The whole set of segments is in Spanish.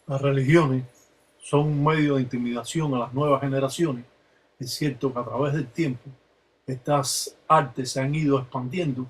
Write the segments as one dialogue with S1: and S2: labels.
S1: Las religiones son un medio de intimidación a las nuevas generaciones. Es cierto que a través del tiempo estas artes se han ido expandiendo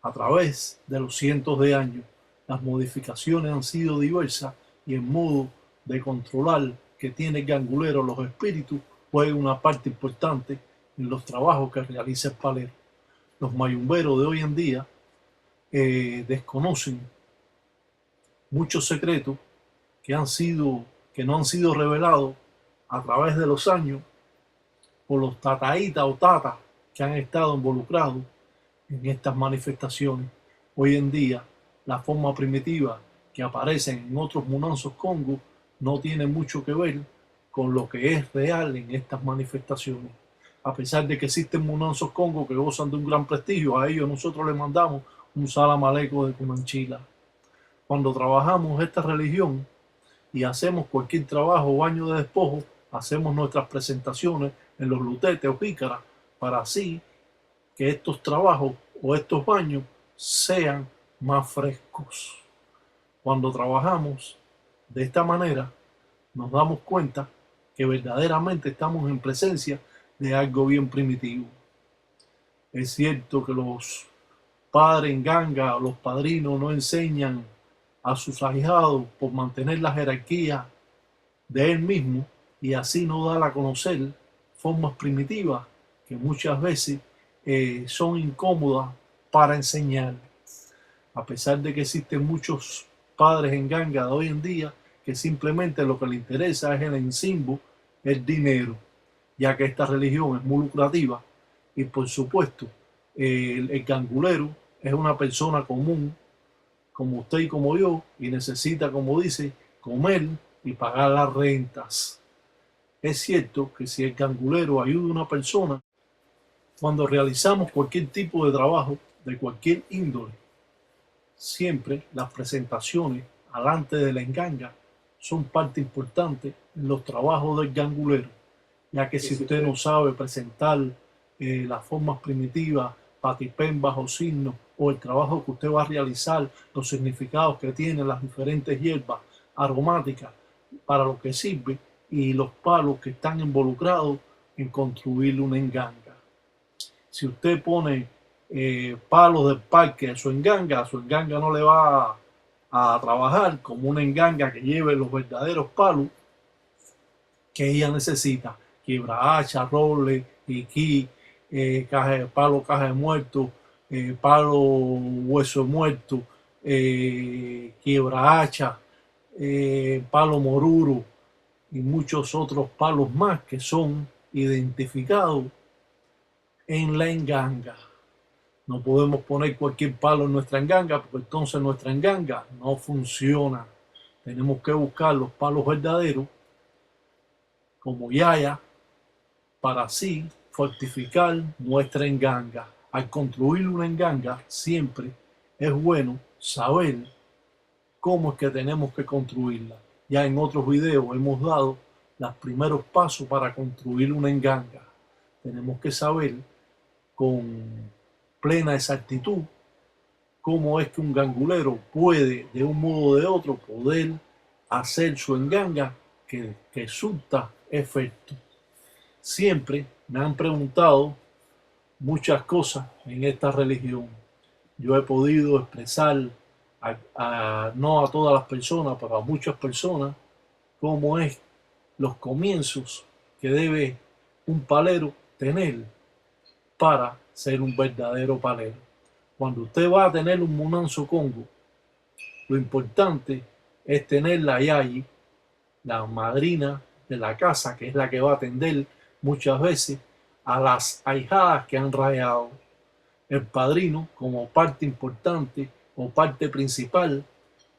S1: a través de los cientos de años. Las modificaciones han sido diversas y el modo de controlar que tiene el gangulero los espíritus juega una parte importante en los trabajos que realiza el palero. Los mayumberos de hoy en día desconocen muchos secretos que no han sido revelados a través de los años por los tataítas o tatas que han estado involucrados en estas manifestaciones. Hoy en día, la forma primitiva que aparece en otros munanzos Congo no tiene mucho que ver con lo que es real en estas manifestaciones. A pesar de que existen munanzos Congo que gozan de un gran prestigio, a ellos nosotros les mandamos un salam aleikum de Cunanchila. Cuando trabajamos esta religión y hacemos cualquier trabajo o baño de despojo, hacemos nuestras presentaciones en los lutetes o jícaras para así que estos trabajos o estos baños sean más frescos. Cuando trabajamos de esta manera, nos damos cuenta que verdaderamente estamos en presencia de algo bien primitivo. Es cierto que los padres en ganga, los padrinos no enseñan a sus ahijados por mantener la jerarquía de él mismo y así no dar a conocer formas primitivas que muchas veces son incómodas para enseñar. A pesar de que existen muchos padres en ganga de hoy en día que simplemente lo que les interesa es el ensimbo, el dinero, ya que esta religión es muy lucrativa y por supuesto el gangulero es una persona común como usted y como yo y necesita, como dice, comer y pagar las rentas. Es cierto que si el gangulero ayuda a una persona, cuando realizamos cualquier tipo de trabajo de cualquier índole, siempre las presentaciones alante de la enganga son parte importante en los trabajos del gangulero, ya que si usted no sabe presentar las formas primitivas, patipén bajo signo, o el trabajo que usted va a realizar, los significados que tienen las diferentes hierbas aromáticas, para lo que sirve, y los palos que están involucrados en construir una enganga. Si usted pone palos del parque a su enganga no le va a trabajar como una enganga que lleve los verdaderos palos que ella necesita: quiebra hacha, roble, jiquí, palo caja de muerto, palo hueso muerto, quiebra hacha, palo moruro y muchos otros palos más que son identificados en la enganga. No podemos poner cualquier palo en nuestra enganga porque entonces nuestra enganga no funciona. Tenemos que buscar los palos verdaderos como yaya para así fortificar nuestra enganga. Al construir una enganga siempre es bueno saber cómo es que tenemos que construirla. Ya en otros videos hemos dado los primeros pasos para construir una enganga. Tenemos que saber con plena exactitud cómo es que un gangulero puede de un modo o de otro poder hacer su enganga que surta efecto. Siempre me han preguntado muchas cosas en esta religión. Yo he podido expresar no a todas las personas, pero a muchas personas, cómo es los comienzos que debe un palero tener para ser un verdadero palero. Cuando usted va a tener un munanzo Congo, lo importante es tener la yayi, la madrina de la casa, que es la que va a atender muchas veces a las ahijadas que han rayado. El padrino como parte importante o parte principal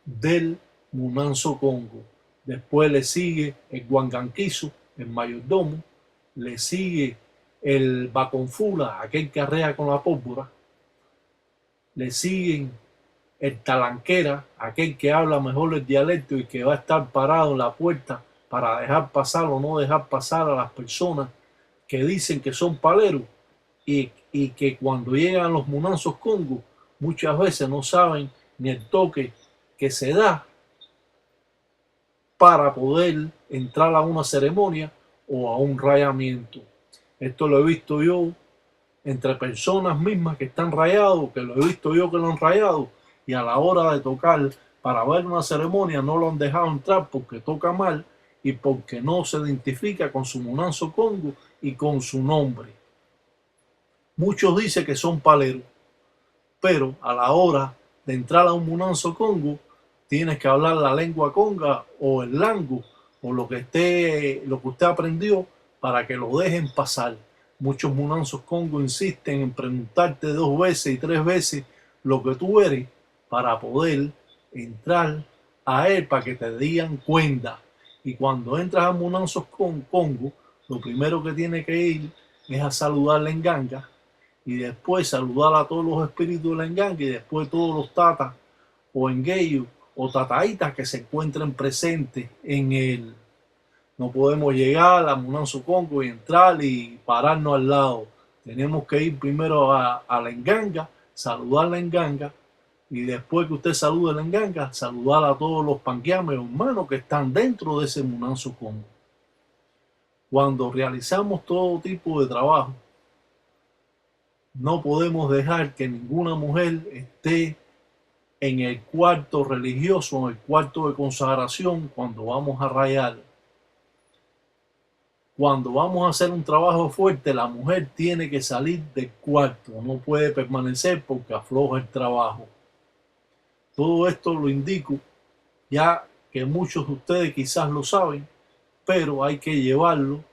S1: del munanzo Congo. Después le sigue el guanganquizo, el mayordomo, le sigue el baconfula, aquel que arrea con la pólvora, le siguen el talanquera, aquel que habla mejor el dialecto y que va a estar parado en la puerta para dejar pasar o no dejar pasar a las personas que dicen que son paleros y que cuando llegan los munanzos Congo muchas veces no saben ni el toque que se da para poder entrar a una ceremonia o a un rayamiento. Esto lo he visto yo entre personas mismas que están rayados, que lo he visto yo que lo han rayado, y a la hora de tocar para ver una ceremonia no lo han dejado entrar porque toca mal y porque no se identifica con su Munanzo Congo y con su nombre. Muchos dicen que son paleros, pero a la hora de entrar a un Munanzo Congo tienes que hablar la lengua conga o el lango o lo que usted aprendió para que lo dejen pasar. Muchos Munanzos Congo insisten en preguntarte 2 veces y 3 veces lo que tú eres para poder entrar a él, para que te digan cuenta. Y cuando entras a Munanzos Congo, lo primero que tienes que ir es a saludar la enganga y después saludar a todos los espíritus de la enganga y después todos los tatas o engueyos o tataitas que se encuentren presentes en él. No podemos llegar a Munanzo Congo y entrar y pararnos al lado. Tenemos que ir primero a la enganga, saludar la enganga y después que usted salude la enganga, saludar a todos los panguiames hermanos que están dentro de ese Munanzo Congo. Cuando realizamos todo tipo de trabajo, no podemos dejar que ninguna mujer esté en el cuarto religioso, en el cuarto de consagración, cuando vamos a rayar. Cuando vamos a hacer un trabajo fuerte, la mujer tiene que salir del cuarto, no puede permanecer porque afloja el trabajo. Todo esto lo indico, ya que muchos de ustedes quizás lo saben, pero hay que llevarlo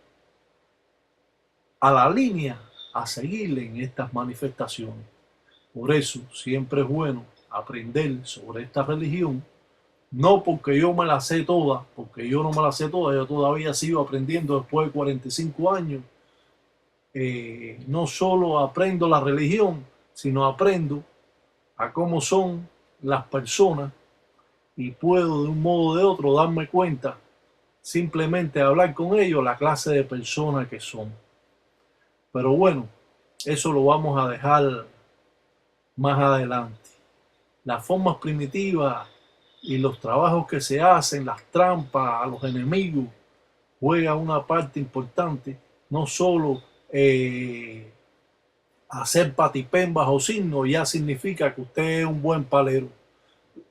S1: a la línea, a seguirle en estas manifestaciones. Por eso siempre es bueno aprender sobre esta religión, no porque yo me la sé toda, porque yo no me la sé toda, yo todavía sigo aprendiendo después de 45 años. No solo aprendo la religión, sino aprendo a cómo son las personas y puedo de un modo o de otro darme cuenta, simplemente hablar con ellos, la clase de personas que son. Pero bueno, eso lo vamos a dejar más adelante. Las formas primitivas y los trabajos que se hacen, las trampas a los enemigos, juega una parte importante, no solo hacer patipén bajo signo ya significa que usted es un buen palero.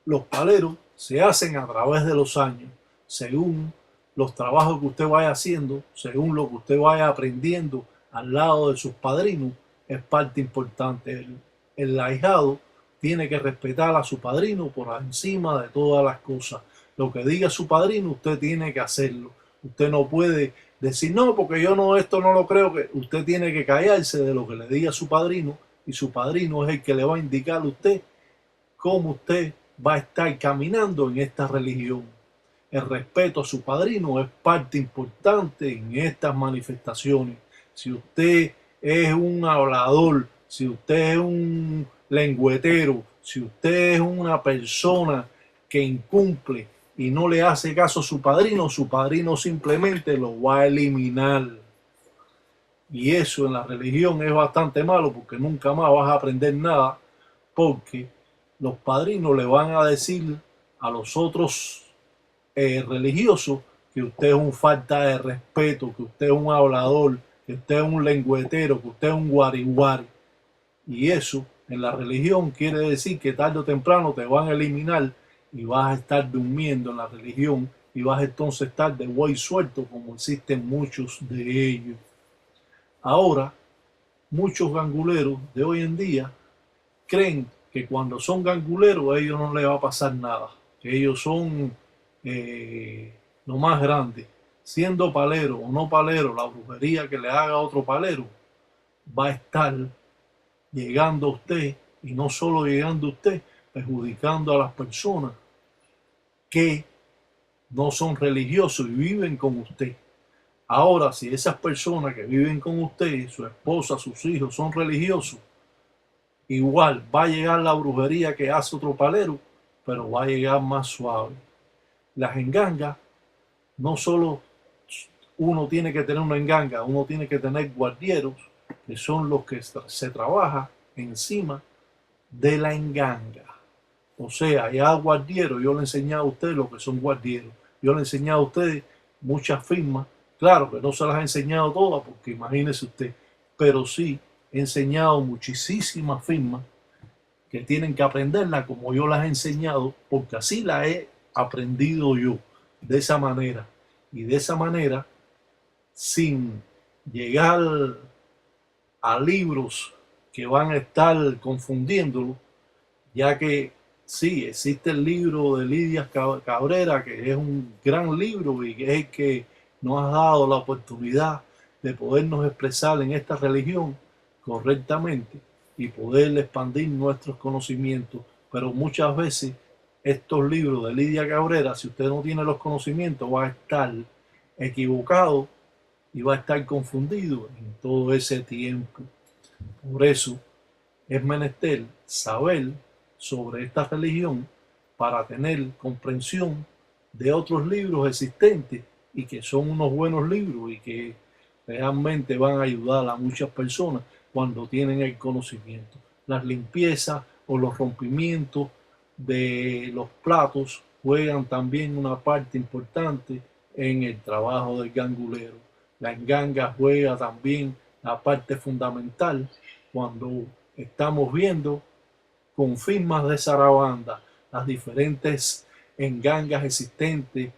S1: Los paleros se hacen a través de los años, según los trabajos que usted vaya haciendo, según lo que usted vaya aprendiendo al lado de sus padrinos, es parte importante. El ahijado tiene que respetar a su padrino por encima de todas las cosas. Lo que diga su padrino, usted tiene que hacerlo. Usted no puede decir, no, porque yo no, esto no lo creo. Que usted tiene que callarse de lo que le diga su padrino y su padrino es el que le va a indicar a usted cómo usted va a estar caminando en esta religión. El respeto a su padrino es parte importante en estas manifestaciones. Si usted es un hablador, si usted es un lengüetero, si usted es una persona que incumple y no le hace caso a su padrino simplemente lo va a eliminar. Y eso en la religión es bastante malo porque nunca más vas a aprender nada, porque los padrinos le van a decir a los otros religiosos que usted es un falta de respeto, que usted es un hablador, que usted es un lengüetero, que usted es un guariguari. Y eso en la religión quiere decir que tarde o temprano te van a eliminar y vas a estar durmiendo en la religión y vas a entonces estar de buey suelto como existen muchos de ellos. Ahora, muchos ganguleros de hoy en día creen que cuando son ganguleros a ellos no les va a pasar nada, que ellos son lo más grande. Siendo palero o no palero, la brujería que le haga a otro palero va a estar llegando a usted y no solo llegando a usted, perjudicando a las personas que no son religiosos y viven con usted. Ahora, si esas personas que viven con usted, su esposa, sus hijos, son religiosos, igual va a llegar la brujería que hace otro palero, pero va a llegar más suave. Las engangas, no solo uno tiene que tener una enganga, uno tiene que tener guardieros, que son los que se trabaja encima de la enganga. O sea, ya guardieros, yo le enseñé a usted lo que son guardieros. yo le he enseñado a ustedes muchas firmas. Claro que no se las he enseñado todas, porque imagínese usted, pero sí he enseñado muchísimas firmas que tienen que aprenderlas como yo las he enseñado, porque así las he aprendido yo, de esa manera. Y de esa manera, sin llegar a libros que van a estar confundiéndolo, ya que sí, existe el libro de Lidia Cabrera, que es un gran libro y que es el que nos ha dado la oportunidad de podernos expresar en esta religión correctamente y poder expandir nuestros conocimientos. Pero muchas veces estos libros de Lidia Cabrera, si usted no tiene los conocimientos, va a estar equivocado y va a estar confundido en todo ese tiempo. Por eso es menester saber sobre esta religión para tener comprensión de otros libros existentes y que son unos buenos libros y que realmente van a ayudar a muchas personas cuando tienen el conocimiento. Las limpiezas o los rompimientos de los platos juegan también una parte importante en el trabajo del gangulero. La enganga juega también la parte fundamental cuando estamos viendo con firmas de zarabanda las diferentes engangas existentes,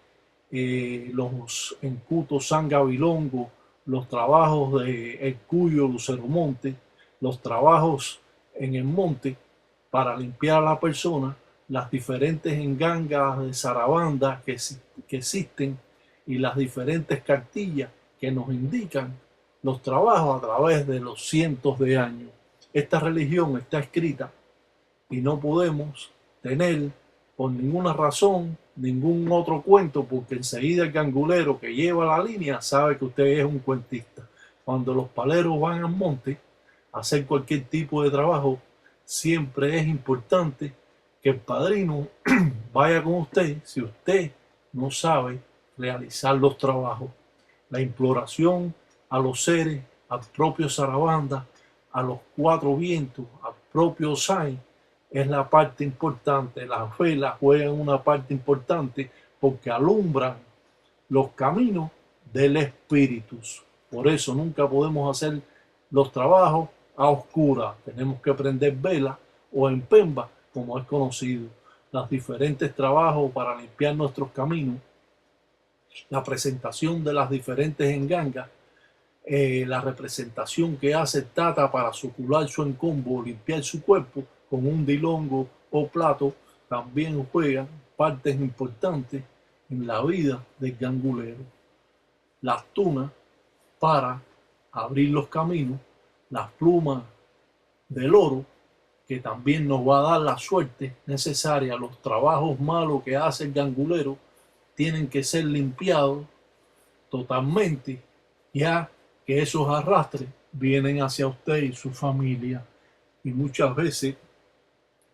S1: los encutos San Gabilongo, los trabajos de El Cuyo, Lucero Monte, los trabajos en el monte para limpiar a la persona, las diferentes engangas de zarabanda que existen y las diferentes cartillas que nos indican los trabajos a través de los cientos de años. Esta religión está escrita y no podemos tener por ninguna razón ningún otro cuento, porque enseguida el gangulero que lleva la línea sabe que usted es un cuentista. Cuando los paleros van al monte a hacer cualquier tipo de trabajo, siempre es importante que el padrino vaya con usted si usted no sabe realizar los trabajos. La imploración a los seres, al propio Sarabanda, a los cuatro vientos, al propio Sain, es la parte importante. Las velas juegan una parte importante porque alumbran los caminos del espíritu. Por eso nunca podemos hacer los trabajos a oscuras. Tenemos que prender velas o en pemba, como es conocido. Los diferentes trabajos para limpiar nuestros caminos, la presentación de las diferentes engangas, la representación que hace Tata para sucular su encombo, limpiar su cuerpo con un dilongo o plato, también juegan partes importantes en la vida del gangulero. Las tunas para abrir los caminos, las plumas del oro, que también nos va a dar la suerte necesaria. Los trabajos malos que hace el gangulero tienen que ser limpiados totalmente, ya que esos arrastres vienen hacia usted y su familia, y muchas veces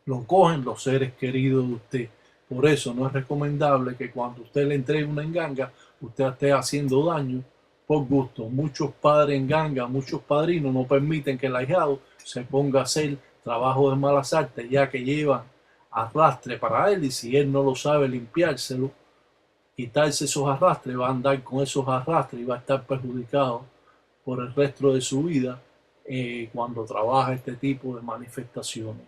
S1: lo cogen los seres queridos de usted. Por eso no es recomendable que cuando usted le entregue una enganga, usted esté haciendo daño por gusto. Muchos padres enganga, muchos padrinos no permiten que el ahijado se ponga a hacer trabajo de malas artes, ya que llevan arrastre para él, y si él no lo sabe limpiárselo, quitarse esos arrastres, va a andar con esos arrastres y va a estar perjudicado por el resto de su vida cuando trabaja este tipo de manifestaciones.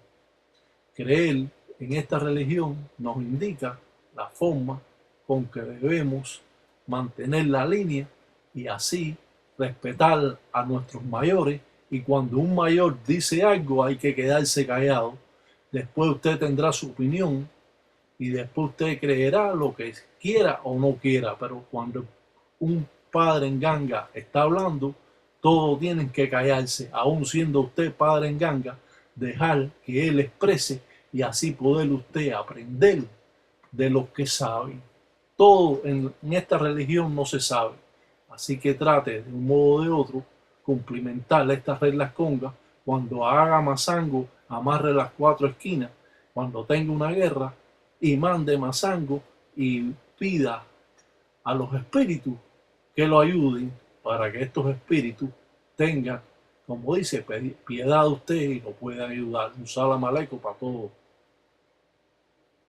S1: Creer en esta religión nos indica la forma con que debemos mantener la línea y así respetar a nuestros mayores, y cuando un mayor dice algo hay que quedarse callado. Después usted tendrá su opinión y después usted creerá lo que quiera o no quiera, pero cuando un padre en ganga está hablando, todos tienen que callarse, aún siendo usted padre en ganga, dejar que él exprese y así poder usted aprender de los que saben. Todo en esta religión no se sabe, así que trate de un modo o de otro cumplimentar estas reglas congas. Cuando haga mazango, amarre las cuatro esquinas. Cuando tenga una guerra, y mande mazango y pida a los espíritus que lo ayuden para que estos espíritus tengan, como dice, piedad de usted y lo puedan ayudar. Un salam aleikum para todos.